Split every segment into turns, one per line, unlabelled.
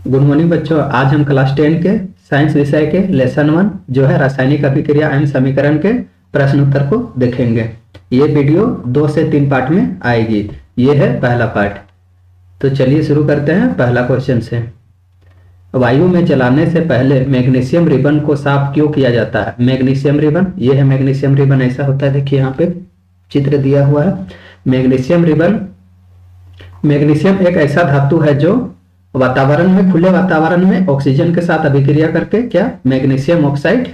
Good morning बच्चों। आज हम क्लास 10 के साइंस विषय के लेसन 1 जो है रासायनिक अभिक्रिया एवं समीकरण के प्रश्न उत्तर को देखेंगे। ये वीडियो 2 से 3 पार्ट में आएगी। ये है पहला पार्ट। तो चलिए शुरू करते हैं पहला क्वेश्चन से। वायु में जलाने से पहले मैग्नीशियम रिबन को साफ क्यों किया जाता है? मैग्नीशियम रिबन, ये है मैग्नीशियम रिबन, ऐसा होता है। देखिए यहाँ पे चित्र दिया हुआ है। मैग्नीशियम रिबन, मैग्नीशियम एक ऐसा धातु है जो वातावरण में, खुले वातावरण में ऑक्सीजन के साथ अभिक्रिया करके क्या मैग्नीशियम ऑक्साइड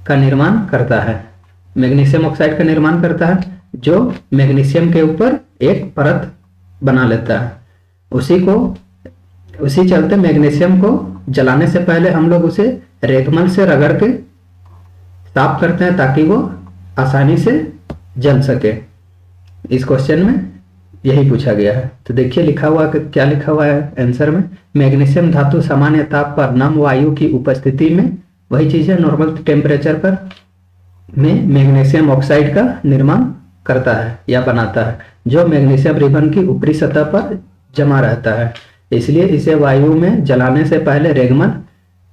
का निर्माण करता है। मैग्नीशियम ऑक्साइड का निर्माण करता है जो मैग्नीशियम के ऊपर एक परत बना लेता है। उसी चलते मैग्नीशियम को जलाने से पहले हम लोग उसे रेगमल से रगड़ के साफ करते हैं ताकि वो आसानी से जल सके। इस क्वेश्चन में यही पूछा गया है। तो देखिए लिखा हुआ, क्या लिखा हुआ है आंसर में। मैग्नीशियम धातु सामान्य ताप पर नम वायु की उपस्थिति में, वही चीज है नॉर्मल टेम्परेचर पर, में मैग्नीशियम ऑक्साइड का निर्माण करता है या बनाता है जो मैग्नीशियम रिबन की ऊपरी सतह पर जमा रहता है। इसलिए इसे वायु में जलाने से पहले रेगमल,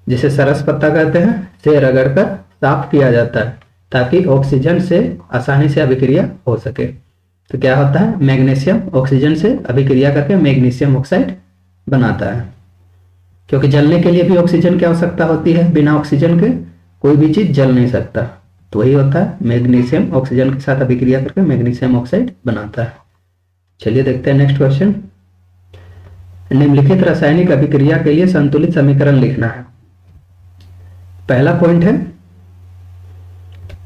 जिसे सरस पत्ता कहते हैं, से रगड़कर साफ किया जाता है ताकि ऑक्सीजन से आसानी से अभिक्रिया हो सके। तो क्या होता है, मैग्नीशियम ऑक्सीजन से अभिक्रिया करके मैग्नीशियम ऑक्साइड बनाता है। क्योंकि जलने के लिए भी ऑक्सीजन की आवश्यकता होती है, बिना ऑक्सीजन के कोई भी चीज जल नहीं सकता। तो वही होता है, मैग्नीशियम ऑक्सीजन के साथ अभिक्रिया करके मैग्नीशियम ऑक्साइड बनाता है। चलिए देखते हैं नेक्स्ट क्वेश्चन। निम्नलिखित रासायनिक अभिक्रिया के लिए संतुलित समीकरण लिखना है। पहला पॉइंट है,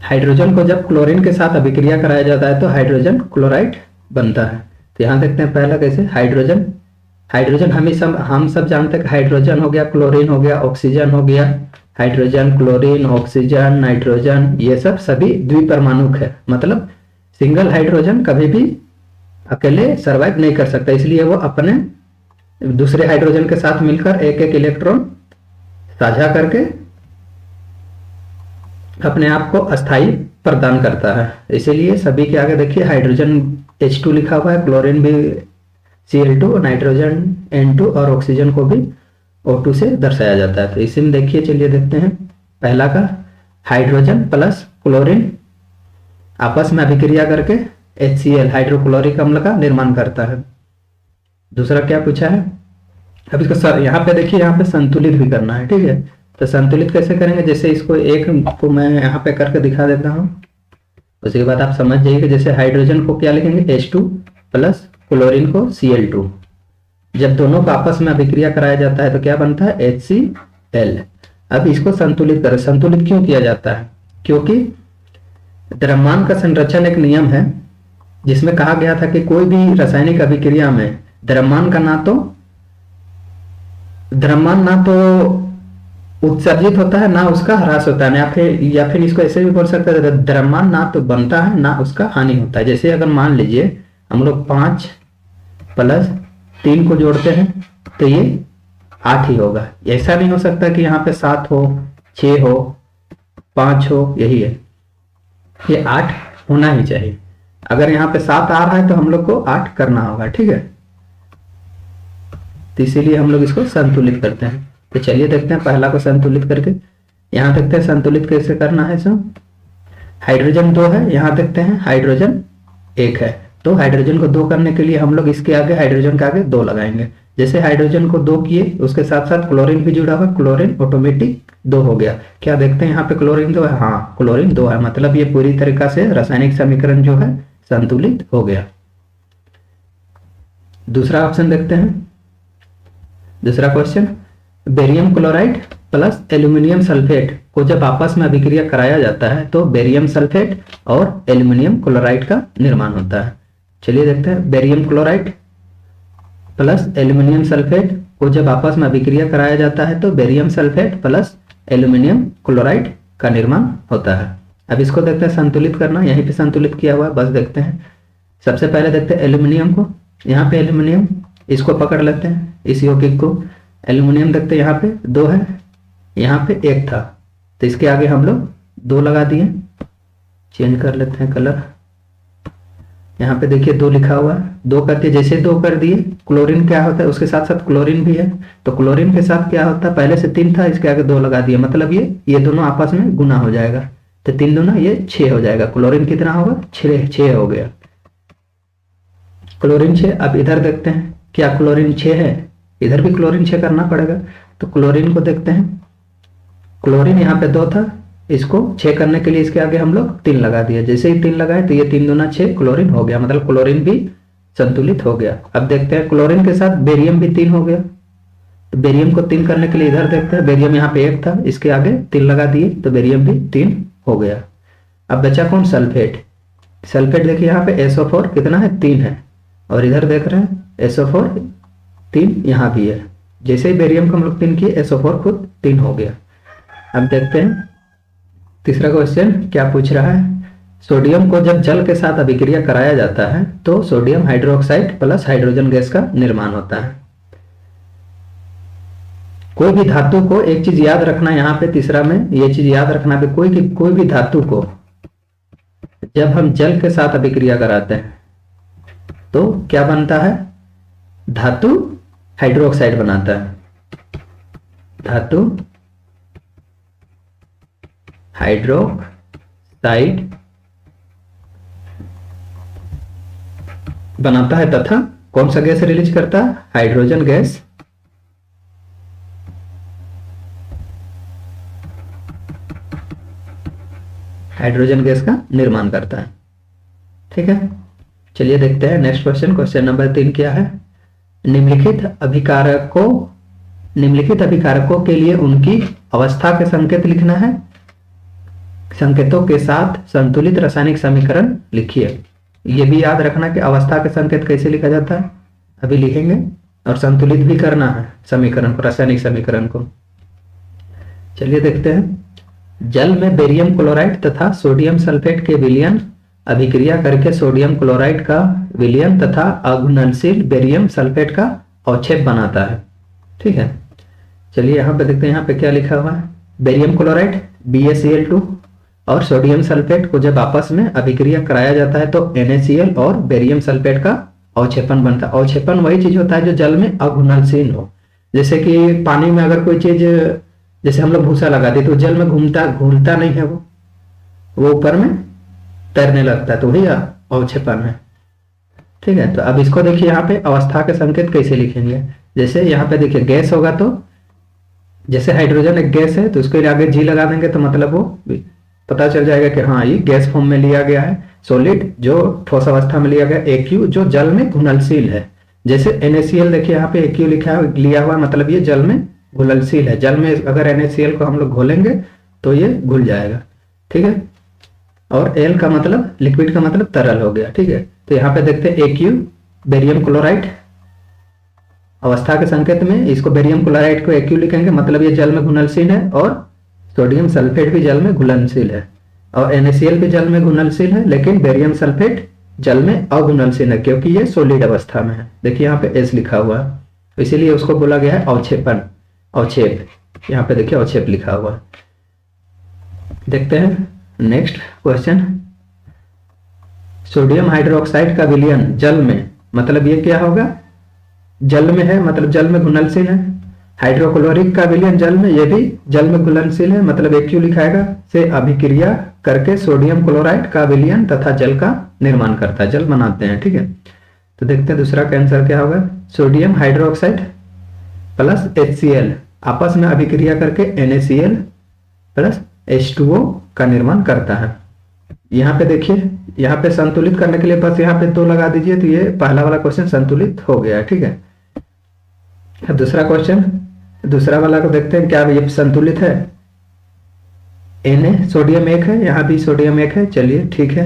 हाइड्रोजन को जब क्लोरीन के साथ अभिक्रिया कराया जाता है तो हाइड्रोजन क्लोराइड बनता है। तो यहां देखते हैं पहला कैसे। हाइड्रोजन हम सब जानते हैं कि हाइड्रोजन हो गया, क्लोरीन हो गया, ऑक्सीजन हो गया। हाइड्रोजन, क्लोरीन, ऑक्सीजन, नाइट्रोजन, ये सब सभी द्विपरमाणुक है। मतलब सिंगल हाइड्रोजन कभी भी अकेले सर्वाइव नहीं कर सकता, इसलिए वो अपने दूसरे हाइड्रोजन के साथ मिलकर एक एक इलेक्ट्रॉन साझा करके अपने आप को अस्थाई प्रदान करता है। इसीलिए सभी के आगे देखिए हाइड्रोजन H2 लिखा हुआ है, क्लोरीन भी Cl2, नाइट्रोजन N2 और ऑक्सीजन को भी O2 से दर्शाया जाता है। तो इसी में देखिए, चलिए देखते हैं पहला का, हाइड्रोजन प्लस क्लोरीन आपस में अभिक्रिया करके HCl हाइड्रोक्लोरिक अम्ल का निर्माण करता है। दूसरा क्या पूछा है, अब इसको सर यहाँ पे देखिए, यहाँ पे संतुलित भी करना है, ठीक है। तो संतुलित कैसे करेंगे, जैसे इसको एक को मैं यहाँ पे करके दिखा देता हूँ, उसके बाद आप समझ जाइए कि जैसे हाइड्रोजन को क्या लिखेंगे H2 प्लस क्लोरीन को Cl2। जब दोनों को आपस में अभिक्रिया कराया जाता है तो क्या बनता है HCl। अब इसको संतुलित करें। संतुलित क्यों किया जाता है, क्योंकि द्रव्यमान का संरक्षण एक नियम है जिसमें कहा गया था कि कोई भी रासायनिक अभिक्रिया में द्रव्यमान ना तो उत्सर्जित होता है ना उसका ह्रास होता है, या फिर इसको ऐसे भी बोल सकते हैं, द्रव्यमान ना तो बनता है ना उसका हानि होता है। जैसे अगर मान लीजिए हम लोग 5 प्लस 3 को जोड़ते हैं तो ये 8 ही होगा। ऐसा नहीं हो सकता कि यहाँ पे 7 हो, 6 हो, 5 हो, यही है, ये 8 होना ही चाहिए। अगर यहाँ पे 7 आ रहा है तो हम लोग को 8 करना होगा, ठीक है। तो इसीलिए हम लोग इसको संतुलित करते हैं। तो चलिए देखते हैं पहला को संतुलित करके। यहाँ देखते हैं संतुलित कैसे करना है। सो हाइड्रोजन 2 है, यहाँ देखते हैं हाइड्रोजन 1 है। तो हाइड्रोजन को 2 करने के लिए हम लोग इसके आगे, हाइड्रोजन के आगे 2 लगाएंगे। जैसे हाइड्रोजन को 2 किए, उसके साथ साथ क्लोरीन भी जुड़ा हुआ, क्लोरीन ऑटोमेटिक 2 हो गया। क्या देखते हैं यहाँ पे क्लोरीन 2 है, हाँ क्लोरीन 2 है, मतलब ये पूरी तरीका से रासायनिक समीकरण जो है संतुलित हो गया। दूसरा ऑप्शन देखते हैं। दूसरा question, barium chloride plus aluminium sulphate को जब आपस में अभिक्रिया कराया जाता है तो बेरियम सल्फेट और एल्यूमिनियम क्लोराइड का निर्माण होता है। चलिए देखते हैं, barium chloride plus aluminium sulphate को जब आपस में अभिक्रिया कराया जाता है तो barium sulphate plus aluminium chloride का निर्माण होता है। अब इसको देखते हैं संतुलित करना, यहीं पे संतुलित किया हुआ है, बस देखते हैं। सबसे पहले देखते हैं एल्यूमिनियम को, यहाँ पे एल्यूमिनियम, इसको पकड़ लेते हैं, इस यौगिक को। एल्यूमिनियम देखते हैं यहाँ पे 2 है, यहाँ पे 1 था, तो इसके आगे हम लोग 2 लगा दिए। चेंज कर लेते हैं कलर। यहाँ पे देखिए 2 लिखा हुआ है, 2 करके जैसे 2 कर दिए, क्लोरीन क्या होता है, उसके साथ साथ क्लोरीन भी है, तो क्लोरीन के साथ क्या होता है, पहले से 3 था, इसके आगे 2 लगा दिए, मतलब ये दोनों आपस में गुना हो जाएगा, तो 3 दूना ये 6 हो जाएगा। क्लोरीन कितना होगा, 6 हो गया, क्लोरीन 6। अब इधर देखते हैं क्या क्लोरीन 6 है, इधर भी क्लोरीन 6 करना पड़ेगा, तो क्लोरीन को देखते हैं। क्लोरीन यहाँ पे 2 था, इसको 6 करने के लिए इसके आगे हम लोग 3 लगा दिए, जैसे ही 3 लगाए तो ये 3 दूना 6 क्लोरीन हो गया, मतलब क्लोरीन भी संतुलित हो गया। अब देखते हैं क्लोरीन के साथ बेरियम भी 3 हो गया, तो बेरियम को 3 करने के लिए इधर देखते हैं, बेरियम यहाँ पे 1 था, इसके आगे 3 लगा दिए तो बेरियम भी 3 हो गया। अब बचा कौन, सल्फेट। सल्फेट देखिए यहाँ पे SO4 कितना है, 3 है, और इधर देख रहे हैं SO4 3 यहाँ भी है, जैसे ही बेरियम को हम लोग 3 किए SO4 खुद 3 हो गया। अब देखते हैं तीसरा क्वेश्चन क्या पूछ रहा है, सोडियम को जब जल के साथ अभिक्रिया कराया जाता है तो sodium hydroxide plus hydrogen gas का निर्माण होता है। कोई भी धातु को, एक चीज याद रखना यहाँ पे, तीसरा में ये चीज याद रखना भी, कोई भी धातु को जब हम जल के साथ अभिक्रिया कराते हैं तो क्या बनता है, धातु हाइड्रोक्साइड बनाता है, धातु हाइड्रोक्साइड बनाता है, तथा कौन सा गैस रिलीज करता है, हाइड्रोजन गैस, हाइड्रोजन गैस का निर्माण करता है। ठीक है, चलिए देखते हैं नेक्स्ट क्वेश्चन। क्वेश्चन नंबर 3 क्या है, निम्नलिखित अभिकारकों के लिए उनकी अवस्था के संकेत लिखना है, संकेतों के साथ संतुलित रासायनिक समीकरण लिखिए। ये भी याद रखना कि अवस्था के संकेत कैसे लिखा जाता है, अभी लिखेंगे, और संतुलित भी करना है समीकरण को, रासायनिक समीकरण को। चलिए देखते हैं, जल में बेरियम क्लोराइड तथा सोडियम सल्फेट के विलयन अभिक्रिया करके सोडियम क्लोराइड का विलयन तथा अघुलनशील बेरियम सल्फेट का अवक्षेप बनाता है। ठीक है, चलिए यहाँ पे देखते हैं, यहाँ पे क्या लिखा हुआ है, बेरियम क्लोराइड BaCl2 और सोडियम सल्फेट को जब आपस में अभिक्रिया कराया जाता है तो NaCl और बेरियम सल्फेट का अवक्षेपन बनता है। अवक्षेपन वही चीज होता है जो जल में अघुलनशील हो, जैसे कि पानी में अगर कोई चीज, जैसे हम लोग भूसा लगा दें तो जल में घूमता नहीं है, वो ऊपर में तैरने लगता है, तो वही अवक्षेपन है। ठीक है, तो अब इसको देखिए यहाँ पे अवस्था के संकेत कैसे लिखेंगे, जैसे यहाँ पे देखिए गैस होगा तो जैसे हाइड्रोजन एक गैस है तो उसके आगे G लगा देंगे तो मतलब वो पता चल जाएगा कि हाँ ये गैस फॉर्म में लिया गया है। सॉलिड जो ठोस अवस्था में लिया गया, AQ जो जल में घुलनशील है, जैसे NaCl देखिए यहाँ पे AQ लिया हुआ, मतलब ये जल में घुलनशील है, जल में अगर NaCl को हम लोग घोलेंगे तो ये घुल जाएगा। ठीक है, और L का मतलब लिक्विड का मतलब तरल हो गया। ठीक है, तो यहाँ पे देखते हैं AQ बेरियम क्लोराइड, अवस्था के संकेत में इसको बेरियम क्लोराइड को AQ लिखेंगे, मतलब ये जल में घुलनशील है, और सोडियम सल्फेट भी जल में घुलनशील है, और NaCl भी जल में घुलनशील है, लेकिन बेरियम सल्फेट जल में अघुलनशील है क्योंकि ये सॉलिड अवस्था में है। देखिए यहाँ पे S लिखा हुआ है, इसीलिए उसको बोला गया है अवक्षेपन, अवक्षेप, यहाँ पे देखिए अवक्षेप लिखा हुआ है। देखते हैं नेक्स्ट क्वेश्चन, सोडियम हाइड्रोक्साइड का विलयन जल में, मतलब ये क्या होगा, जल में है मतलब जल में घुलनशील है। हाइड्रोक्लोरिक का विलयन जल में, ये भी जल में घुलनशील है, मतलब AQ लिखाएगा, से अभिक्रिया करके सोडियम क्लोराइड का विलयन तथा जल का निर्माण करता है, जल बनाते हैं। ठीक है, तो देखते हैं दूसरा का आंसर क्या होगा, सोडियम हाइड्रोक्साइड प्लस HCl आपस में अभिक्रिया करके NaCl प्लस H2O का निर्माण करता है। यहाँ पे देखिए, यहाँ पे संतुलित करने के लिए बस यहाँ पे 2 लगा दीजिए, तो ये पहला वाला क्वेश्चन संतुलित हो गया। ठीक है, अब दूसरा क्वेश्चन, दूसरा वाला को देखते हैं, क्या ये संतुलित है, Na सोडियम 1 है, यहाँ भी सोडियम 1 है, चलिए ठीक है।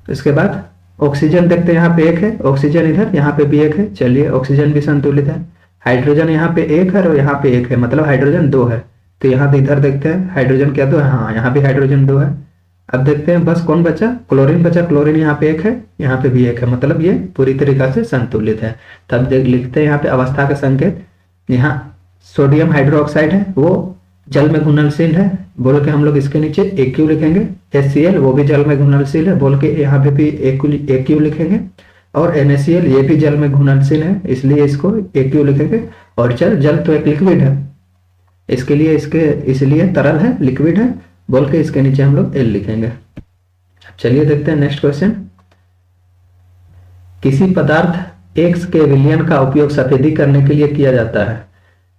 इसके बाद ऑक्सीजन देखते हैं, यहाँ पे 1 है, ऑक्सीजन इधर, यहाँ पे भी 1 है, चलिए ऑक्सीजन भी संतुलित है। हाइड्रोजन यहाँ पे 1 है और यहाँ पे 1 है, मतलब हाइड्रोजन 2 है, तो यहाँ इधर देखते हैं हाइड्रोजन क्या 2 है, हाँ यहाँ भी हाइड्रोजन 2 है। अब देखते हैं बस कौन बचा, क्लोरीन बचा, क्लोरीन यहाँ पे 1 है, यहाँ पे भी 1 है, मतलब ये पूरी तरीका से संतुलित है। तब लिखते हैं यहाँ पे अवस्था का संकेत, यहाँ सोडियम हाइड्रोक्साइड है, वो जल में घुलनशील है बोल के हम लोग इसके नीचे AQ लिखेंगे। HCl वो भी जल में घुलनशील है बोल के यहाँ पे भी AQ लिखेंगे। और NaCl ये भी जल में घुलनशील है इसलिए इसको AQ लिखेंगे। और जल तो एक लिक्विड है इसके लिए इसलिए तरल है, लिक्विड है बोल के इसके नीचे हम लोग L लिखेंगे। चलिए देखते हैं नेक्स्ट क्वेश्चन। किसी पदार्थ X के विलयन का उपयोग सफेदी करने के लिए किया जाता है।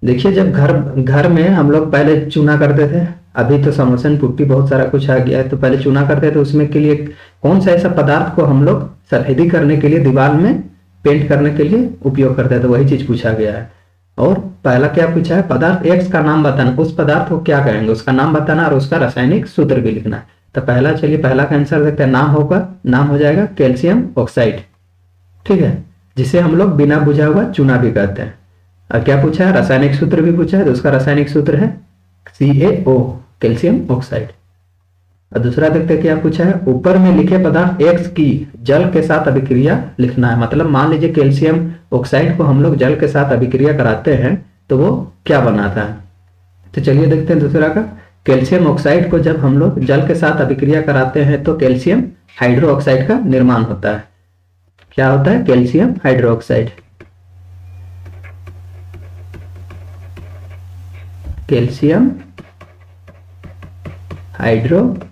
देखिए जब घर में हम लोग पहले चूना करते थे, अभी तो समोसन पुट्टी बहुत सारा कुछ आ गया है, तो पहले चूना करते थे उसमें के लिए कौन सा ऐसा पदार्थ को हम लोग सफेदी करने के लिए दीवार में पेंट करने के लिए उपयोग करते हैं, तो वही चीज पूछा गया है। और पहला क्या पूछा है, पदार्थ X का नाम बताना, उस पदार्थ को क्या कहेंगे उसका नाम बताना और उसका रासायनिक सूत्र भी लिखना है। तो चलिए पहला का आंसर देखते हैं। नाम हो जाएगा कैल्शियम ऑक्साइड, ठीक है, जिसे हम लोग बिना बुझा हुआ चूना भी कहते हैं। और क्या पूछा है, रासायनिक सूत्र भी पूछा है, तो उसका रासायनिक सूत्र है CaO, कैल्शियम ऑक्साइड। और दूसरा देखते हैं क्या पूछा है, ऊपर में लिखे पदार्थ X की जल के साथ अभिक्रिया लिखना है। मतलब मान लीजिए कैल्शियम ऑक्साइड को हम लोग जल के साथ अभिक्रिया कराते हैं तो वो क्या बनाता है। तो चलिए देखते हैं दूसरा का, कैल्शियम ऑक्साइड को जब हम लोग जल के साथ अभिक्रिया कराते हैं तो कैल्शियम हाइड्रोक्साइड का निर्माण होता है। क्या होता है, calcium hydroxide, calcium hydroxide,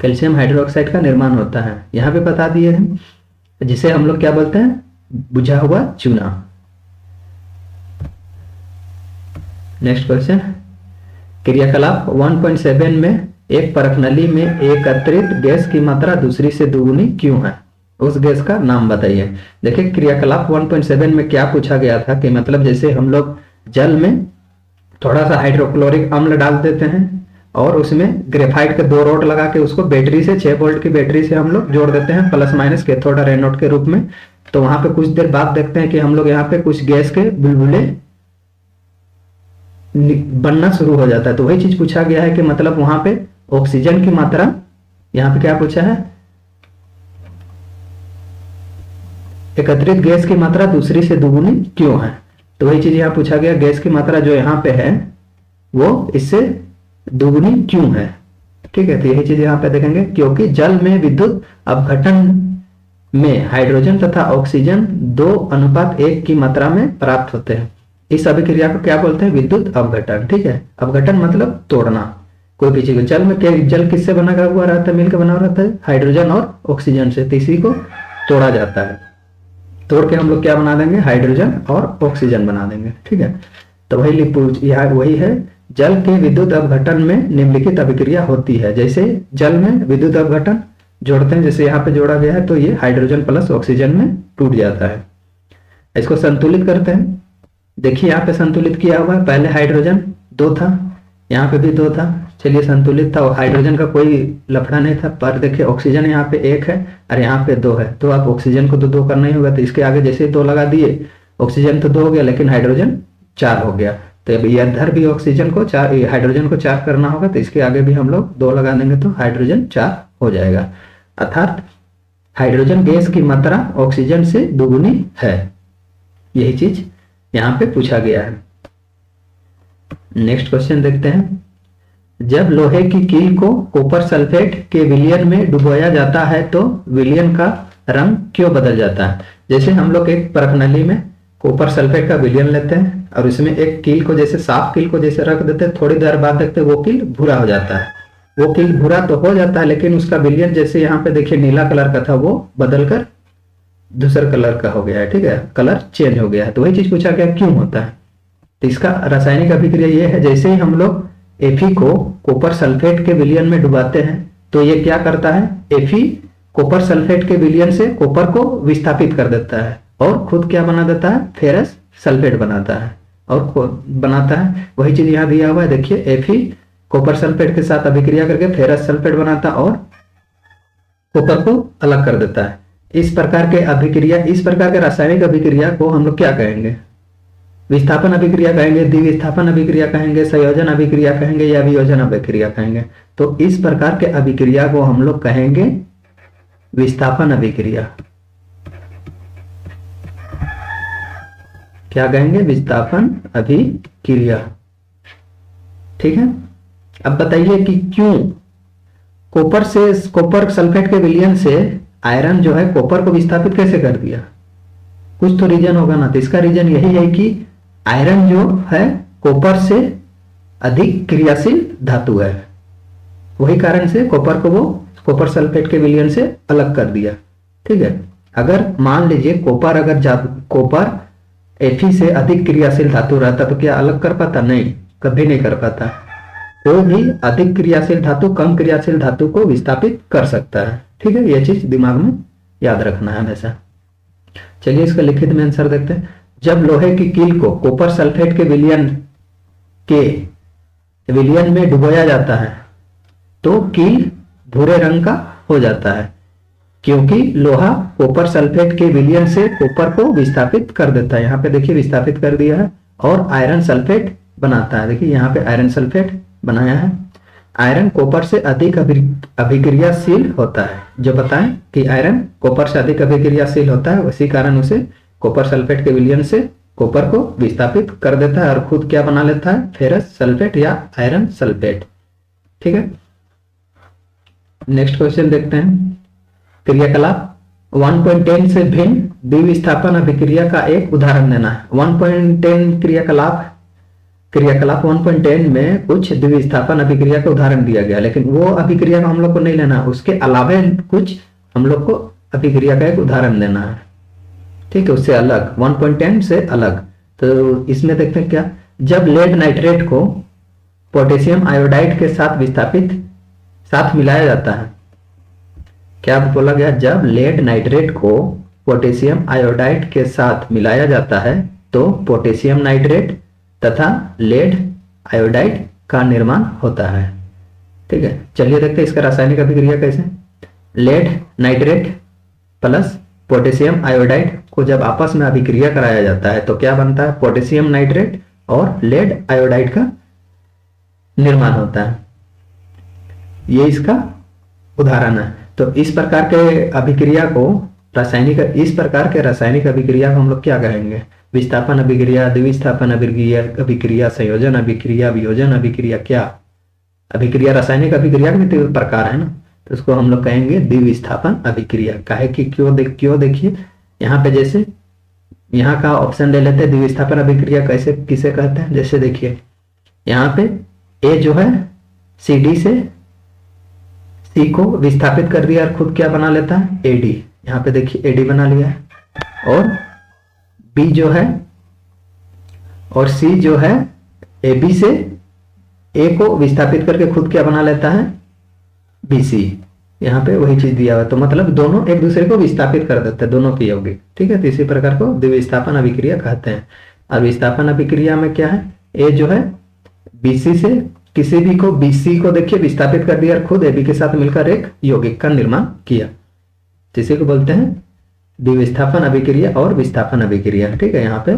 calcium hydroxide का निर्माण होता है। यहां पे बता दिए हैं, जिसे हम लोग क्या बोलते हैं, बुझा हुआ चूना। नेक्स्ट क्वेश्चन, क्रियाकलाप 1.7 में एक परखनली में एकत्रित गैस की मात्रा दूसरी से दोगुनी क्यों है, उस गैस का नाम बताइए। देखिए क्रियाकलाप 1.7 में क्या पूछा गया था कि मतलब जैसे हम लोग जल में थोड़ा सा हाइड्रोक्लोरिक अम्ल डाल देते हैं और उसमें ग्रेफाइट के 2 रॉड लगा के उसको बैटरी से 6 वोल्ट की बैटरी से हम लोग जोड़ देते हैं प्लस माइनस कैथोड और एनोड के रूप में। तो वहां पे कुछ देर बाद देखते हैं कि हम लोग यहाँ पे कुछ गैस के बुलबुले बनना शुरू हो जाता है। तो वही चीज पूछा गया है कि मतलब वहां पे ऑक्सीजन की मात्रा, यहाँ पे क्या पूछा है, एकत्रित गैस की मात्रा दूसरी से दोगुनी क्यों है। तो वही चीज यहाँ पूछा गया, गैस की मात्रा जो यहाँ पे है वो इससे दोगुनी क्यों है, ठीक है। तो यही चीज यहाँ पे देखेंगे, क्योंकि जल में विद्युत अपघटन में हाइड्रोजन तथा ऑक्सीजन 2:1 की मात्रा में प्राप्त होते हैं। इस अभिक्रिया को क्या बोलते हैं, विद्युत अपघटन, ठीक है। अपघटन मतलब तोड़ना कोई भी चीज। जल में जल किससे बना हुआ रहता है, मिलकर बना हुआ रहता है हाइड्रोजन और ऑक्सीजन से, तो इसी को तोड़ा जाता है। तोड़ के हम लोग क्या बना देंगे, हाइड्रोजन और ऑक्सीजन बना देंगे, ठीक है। तो वही है, जल के विद्युत अपघटन में निम्नलिखित अभिक्रिया होती है। जैसे जल में विद्युत अपघटन जोड़ते हैं, जैसे यहाँ पे जोड़ा गया है, तो ये हाइड्रोजन प्लस ऑक्सीजन में टूट जाता है। इसको संतुलित करते हैं। देखिए यहाँ पे संतुलित किया हुआ है, पहले हाइड्रोजन 2 था, यहाँ पे भी 2 था, चलिए संतुलित था, हाइड्रोजन का कोई लफड़ा नहीं था। पर देखिए ऑक्सीजन यहाँ पे 1 है और यहाँ पे 2 है, तो आप ऑक्सीजन को तो 2 करना ही होगा, तो इसके आगे जैसे 2 लगा दिए, ऑक्सीजन तो 2 हो गया लेकिन हाइड्रोजन 4 हो गया। तो अब इधर भी ऑक्सीजन को 4, हाइड्रोजन को 4 करना होगा, तो इसके आगे भी हम लोग 2 लगा देंगे तो हाइड्रोजन 4 हो जाएगा। अर्थात हाइड्रोजन गैस की मात्रा ऑक्सीजन से दोगुनी है, यही चीज यहाँ पे पूछा गया है। नेक्स्ट क्वेश्चन देखते हैं, जब लोहे की कील को कॉपर सल्फेट के विलयन में डुबोया जाता है तो विलयन का रंग क्यों बदल जाता है। जैसे हम लोग एक परखनली में कॉपर सल्फेट का विलयन लेते हैं और इसमें एक कील को, जैसे साफ कील को जैसे रख देते हैं, थोड़ी देर बाद देखते हैं वो कील भूरा हो जाता है। वो कील भूरा तो हो जाता है लेकिन उसका विलयन जैसे यहाँ पे देखिए नीला कलर का था, वो बदलकर दूसरे कलर का हो गया है, ठीक है, कलर चेंज हो गया है। तो वही चीज पूछा गया क्यों होता है। तो इसका रासायनिक अभिक्रिया ये है, जैसे ही हम लोग Fe को कॉपर सल्फेट के विलयन में डुबाते हैं तो ये क्या करता है, Fe कॉपर सल्फेट के विलयन से कॉपर को विस्थापित कर देता है और खुद क्या बना देता है, फेरस सल्फेट बनाता है और बनाता है। वही चीज यहाँ दिया हुआ है, देखिए Fe कॉपर सल्फेट के साथ अभिक्रिया करके फेरस सल्फेट बनाता और कॉपर को अलग कर देता है। इस प्रकार के रासायनिक अभिक्रिया को हम लोग क्या कहेंगे, विस्थापन अभिक्रिया कहेंगे, द्विविस्थापन अभिक्रिया कहेंगे, संयोजन अभिक्रिया कहेंगे या वियोजन अभिक्रिया कहेंगे। तो इस प्रकार के अभिक्रिया को हम लोग कहेंगे विस्थापन अभिक्रिया। क्या कहेंगे? विस्थापन अभिक्रिया। ठीक है। अब बताइए कि क्यों कॉपर सल्फेट के विलयन से आयरन जो है कॉपर को विस्थापित कैसे कर दिया? कुछ तो रीजन होगा ना। तो इसका रीजन यही है कि आयरन जो है कॉपर से अधिक क्रियाशील धातु है, वही कारण से कॉपर को वो कॉपर सल्फेट के विलयन से अलग कर दिया। ठीक है। अगर मान लीजिए कॉपर Fe से अधिक क्रियाशील धातु रहता तो क्या अलग कर पाता? नहीं, कभी नहीं कर पाता। कोई भी अधिक क्रियाशील धातु कम क्रियाशील धातु को विस्थापित कर सकता है। ठीक है, यह चीज दिमाग में याद रखना है हमेशा। चलिए इसका लिखित में आंसर देखते हैं। जब लोहे की कील को कॉपर सल्फेट के विलयन में डुबोया जाता है तो कील भूरे रंग का हो जाता है, क्योंकि लोहा कॉपर सल्फेट के विलयन से कॉपर को विस्थापित कर देता है। यहाँ पे देखिए विस्थापित कर दिया है, और आयरन सल्फेट बनाता है। देखिए यहाँ पे आयरन सल्फेट बनाया है। आयरन कॉपर से अधिक अभिक्रियाशील होता है। जो बताएं कि आयरन कॉपर से अधिक अभिक्रियाशील होता है, उसी कारण उसे कॉपर सल्फेट के विलयन से कॉपर को विस्थापित कर देता है और खुद क्या बना लेता है? फेरस सल्फेट या आयरन सल्फेट। ठीक है। नेक्स्ट क्वेश्चन देखते हैं। क्रियाकलाप 1.10 से भिन्न द्विविस्थापन अभिक्रिया का एक उदाहरण देना है। 1.10 क्रियाकलाप 1.10 में कुछ द्विविस्थापन अभिक्रिया का उदाहरण दिया गया, लेकिन वो अभिक्रिया का हम लोग को नहीं लेना, उसके अलावा कुछ हम लोग को अभिक्रिया का एक उदाहरण देना है। ठीक है, उससे अलग, 1.10 से अलग। तो इसमें देखते हैं क्या, जब लेड नाइट्रेट को पोटेशियम आयोडाइड के साथ मिलाया जाता है। क्या बोला गया? जब लेड नाइट्रेट को पोटेशियम आयोडाइड के साथ मिलाया जाता है तो पोटेशियम नाइट्रेट तथा लेड आयोडाइड का निर्माण होता है। ठीक है, चलिए देखते हैं इसका रासायनिक अभिक्रिया कैसे। Lead nitrate plus potassium iodide को जब आपस में अभिक्रिया कराया जाता है तो क्या बनता है? पोटेशियम नाइट्रेट और लेड आयोडाइड का निर्माण होता है। ये इसका उदाहरण है। तो इस प्रकार के रासायनिक अभिक्रिया को हम लोग क्या कहेंगे? विस्थापन अभिक्रिया, द्विविस्थापन अभिक्रिया, संयोजन अभिक्रिया, वियोजन अभिक्रिया। क्या अभिक्रिया? रासायनिक अभिक्रिया के भी प्रकार है ना, तो उसको हम लोग कहेंगे द्विविस्थापन अभिक्रिया। काहे कि क्यों देखिए यहाँ पे, जैसे यहाँ का ऑप्शन ले लेते हैं द्विविस्थापन अभिक्रिया कैसे किसे कहते हैं। जैसे देखिए यहाँ पे ए जो है CD से C को विस्थापित कर दिया और खुद क्या बना लेता है? AD। यहाँ पे देखिए AD बना लिया है। और B जो है और C जो है AB से A को विस्थापित करके खुद क्या बना लेता है? BC। यहाँ पे वही चीज दिया हुआ है, तो मतलब दोनों एक दूसरे को विस्थापित कर देते हैं, दोनों की यौगिक। ठीक है, तो इसी प्रकार को द्विविस्थापन अभिक्रिया कहते हैं। और विस्थापन अभिक्रिया में क्या है? A जो है BC से किसी भी को BC को देखिए विस्थापित कर दिया और खुद AB के साथ मिलकर एक यौगिक का निर्माण किया, जिसे को बोलते हैं द्विविस्थापन अभिक्रिया और विस्थापन अभिक्रिया। ठीक है, यहाँ पे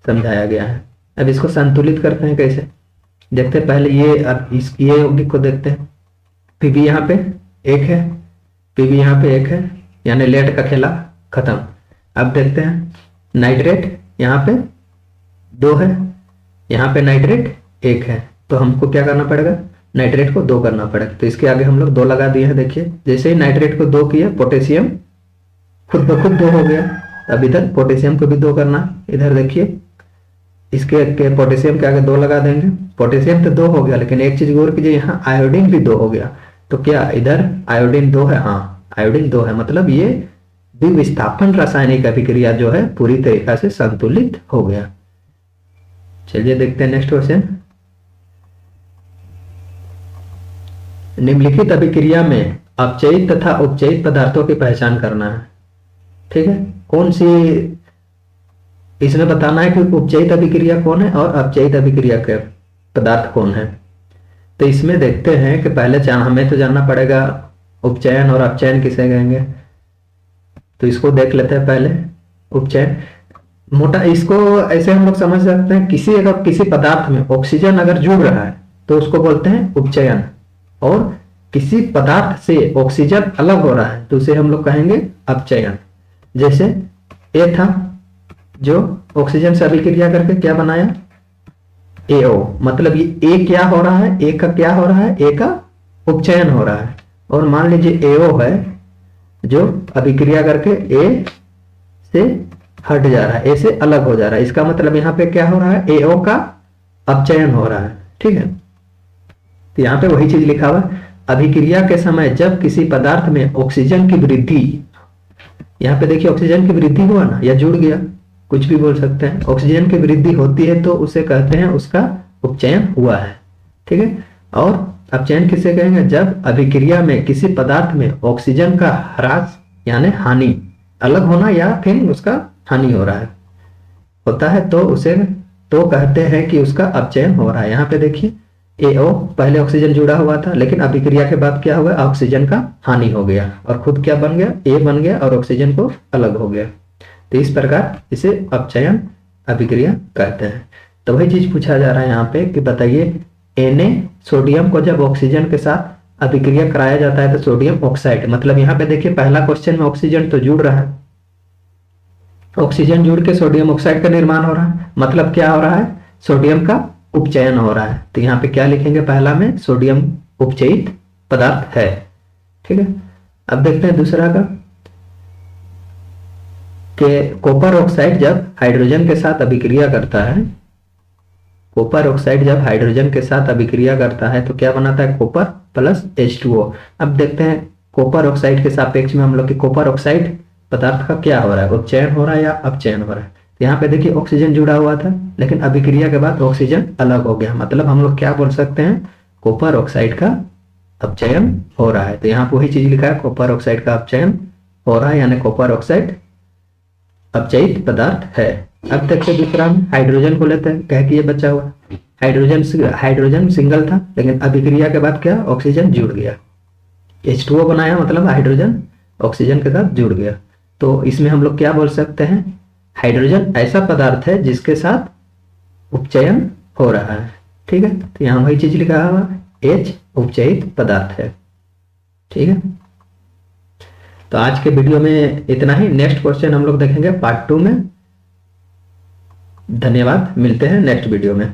समझाया गया है। अब इसको संतुलित करते हैं कैसे, देखते हैं। पहले ये यौगिक को देखते हैं। PB यहाँ पे 1 है, PB यहाँ पे 1 है, यानी लेड का खेला खत्म। अब देखते हैं नाइट्रेट यहाँ पे 2 है, यहाँ पे नाइट्रेट 1 है, तो हमको क्या करना पड़ेगा? नाइट्रेट को 2 करना पड़ेगा। तो इसके आगे हम लोग 2 लगा दिए हैं। देखिए जैसे ही नाइट्रेट को 2 किया, पोटेशियम खुद ब खुद 2 हो गया। अब इधर पोटेशियम को भी 2 करना। इधर देखिए इसके पोटेशियम के आगे 2 लगा देंगे। पोटेशियम तो 2 हो गया, लेकिन एक चीज गौर कीजिए, यहाँ आयोडीन भी 2 हो गया। तो क्या इधर आयोडीन 2 है? हाँ, आयोडीन 2 है, मतलब ये द्विविस्थापन रासायनिक अभिक्रिया जो है पूरी तरीका से संतुलित हो गया। चलिए देखते हैं नेक्स्ट क्वेश्चन। निम्नलिखित अभिक्रिया में अपचयित तथा उपचयित पदार्थों की पहचान करना है। ठीक है, कौन सी इसमें बताना है कि उपचयित अभिक्रिया कौन है और अपचयित अभिक्रिया के पदार्थ कौन है। तो इसमें देखते हैं कि पहले हमें तो जानना पड़ेगा उपचयन और अपचयन किसे कहेंगे। तो इसको देख लेते हैं पहले। उपचयन मोटा, इसको ऐसे हम लोग समझ सकते हैं, किसी पदार्थ में ऑक्सीजन अगर जुड़ रहा है तो उसको बोलते हैं उपचयन, और किसी पदार्थ से ऑक्सीजन अलग हो रहा है तो उसे हम लोग कहेंगे अपचयन। जैसे A था, जो ऑक्सीजन से अभिक्रिया करके क्या बनाया, AO। मतलब ये A क्या हो रहा है, A का क्या हो रहा है, A का उपचयन हो रहा है। और मान लीजिए AO है जो अभिक्रिया करके A से हट जा रहा है, A से अलग हो जा रहा है। इसका मतलब यहाँ पे क्या हो रहा है, AO का अपचयन हो रहा है। ठीक है, तो यहाँ पे वही चीज लिखा हुआ है, अभिक्रिया के समय जब किसी पदार्थ में ऑक्सीजन की वृद्धि, यहाँ पे देखिए ऑक्सीजन की वृद्धि हुआ ना, या जुड़ गया, कुछ भी बोल सकते हैं। ऑक्सीजन की वृद्धि होती है तो उसे कहते हैं उसका उपचयन हुआ है। ठीक है, और अपचयन किसे कहेंगे, जब अभिक्रिया में किसी पदार्थ में ऑक्सीजन का ह्रास यानी हानि, अलग होना या फिर उसका हानि हो रहा है, होता है, तो उसे तो कहते हैं कि उसका अपचयन हो रहा है। यहाँ पे देखिए AO पहले ऑक्सीजन जुड़ा हुआ था, लेकिन अभिक्रिया के बाद क्या हुआ, ऑक्सीजन का हानि हो गया और खुद क्या बन गया, A बन गया और ऑक्सीजन को अलग हो गया। तो इस प्रकार इसे अपचयन अभिक्रिया कहते हैं। तो वही चीज पूछा जा रहा है यहाँ पे कि बताइए Na सोडियम को जब ऑक्सीजन के साथ अभिक्रिया कराया जाता है तो सोडियम ऑक्साइड, मतलब यहाँ पे देखिए पहला क्वेश्चन में ऑक्सीजन तो जुड़ रहा है, ऑक्सीजन जुड़ के सोडियम ऑक्साइड का निर्माण हो रहा है, मतलब क्या हो रहा है, सोडियम का उपचयन हो रहा है। तो यहाँ पे क्या लिखेंगे, पहला में सोडियम उपचयित पदार्थ है। ठीक है, अब देखते हैं दूसरा का, कि कॉपर ऑक्साइड जब हाइड्रोजन के साथ अभिक्रिया करता है, कॉपर ऑक्साइड जब हाइड्रोजन के साथ अभिक्रिया करता है तो क्या बनाता है, कॉपर प्लस H2O। अब देखते हैं कॉपर ऑक्साइड के सापेक्ष में हम लोग की कॉपर ऑक्साइड पदार्थ का क्या हो रहा है, उपचयन हो रहा है या अपचयन हो रहा है। तो यहाँ पे देखिए ऑक्सीजन जुड़ा हुआ था, लेकिन अभिक्रिया के बाद ऑक्सीजन अलग हो गया, मतलब हम लोग क्या बोल सकते हैं, कॉपर ऑक्साइड का अपचयन हो रहा है। तो यहाँ पे वही चीज लिखा है, कॉपर ऑक्साइड का अपचयन हो रहा है, यानी कॉपर ऑक्साइड अपचयित पदार्थ है। अब देखते दूसरा में हाइड्रोजन को लेते हैं, कह के ये बचा हुआ हाइड्रोजन सिंगल था, लेकिन अभिक्रिया के बाद क्या, ऑक्सीजन जुड़ गया, H2O बनाया, मतलब हाइड्रोजन ऑक्सीजन के साथ जुड़ गया। तो इसमें हम लोग क्या बोल सकते हैं, हाइड्रोजन ऐसा पदार्थ है जिसके साथ उपचयन हो रहा है। ठीक है, तो यहाँ वही चीज लिखा हुआ H उपचयित पदार्थ है। ठीक है, तो आज के वीडियो में इतना ही। नेक्स्ट क्वेश्चन हम लोग देखेंगे पार्ट 2 में। धन्यवाद, मिलते हैं नेक्स्ट वीडियो में।